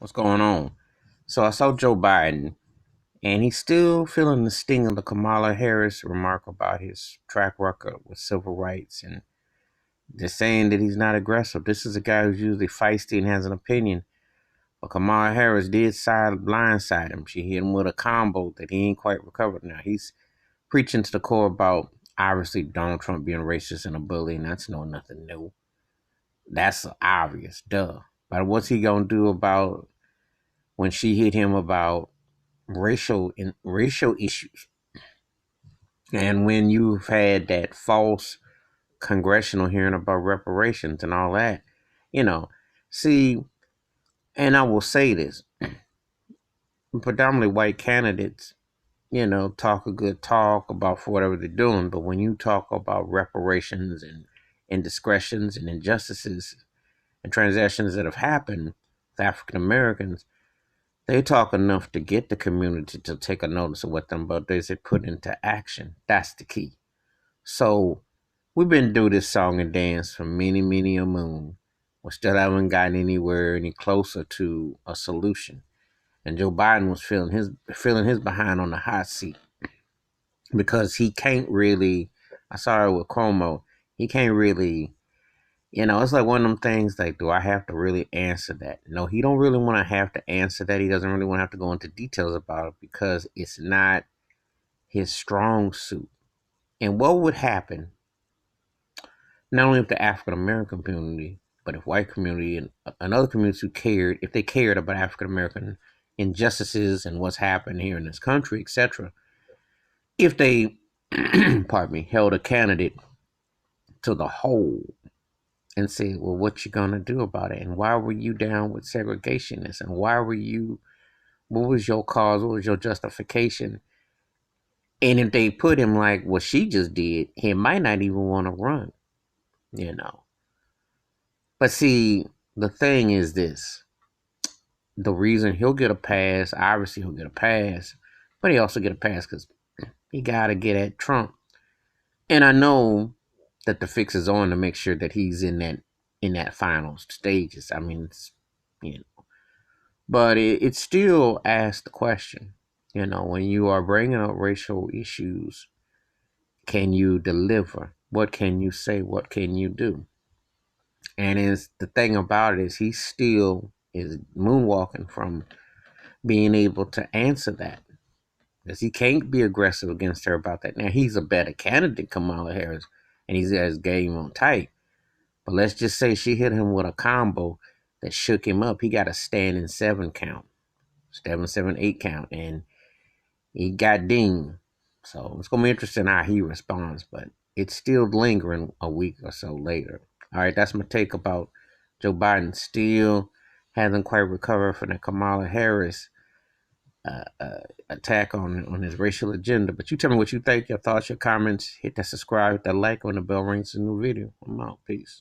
What's going on? So I saw Joe Biden, and he's still feeling the sting of the Kamala Harris remark about his track record with civil rights, and just saying that he's not aggressive. This is a guy who's usually feisty and has an opinion. But Kamala Harris did blindside him. She hit him with a combo that he ain't quite recovered now. He's preaching to the core about obviously Donald Trump being racist and a bully, and that's nothing new. That's obvious, duh. But what's he gonna do about when she hit him about racial issues, and when you've had that false congressional hearing about reparations and all that, you know, see, and I will say this: predominantly white candidates, talk a good talk about for whatever they're doing, but when you talk about reparations and indiscretions and injustices and transactions that have happened with African Americans, they talk enough to get the community to take a notice of what them, but is it put into action? That's the key. So we've been doing this song and dance for many a moon. We still haven't gotten anywhere any closer to a solution. And Joe Biden was feeling his behind on the hot seat because he can't really. I saw it with Cuomo. He can't really. It's like one of them things like, do I have to really answer that? No, he don't really want to have to answer that. He doesn't really want to have to go into details about it because it's not his strong suit. And what would happen, not only if the African American community, but if white community and other communities who cared, if they cared about African American injustices and what's happened here in this country, etc., if they, pardon me, held a candidate to the whole and say, well, what you gonna do about it? And why were you down with segregationists? And what was your cause? What was your justification? And if they put him like what she just did, he might not even want to run, you know. But see, the thing is this: the reason he'll get a pass, obviously he'll get a pass, but he also get a pass because he gotta get at Trump. And I know that the fix is on to make sure that he's in that final stages. I mean, you know, but it still asks the question. When you are bringing up racial issues, can you deliver? What can you say? What can you do? And is the thing about it is he still is moonwalking from being able to answer that because he can't be aggressive against her about that. Now he's a better candidate, Kamala Harris, and he's got his game on tight. But let's just say she hit him with a combo that shook him up. He got a standing 7 count, 7, 7, 8 count, and he got dinged. So it's gonna be interesting how he responds, but it's still lingering a week or so later. All right, that's my take about Joe Biden still hasn't quite recovered from the Kamala Harris attack on his racial agenda. But you tell me what you think, your thoughts, your comments. Hit that subscribe, hit that like when the bell rings, a new video. I'm out. Peace.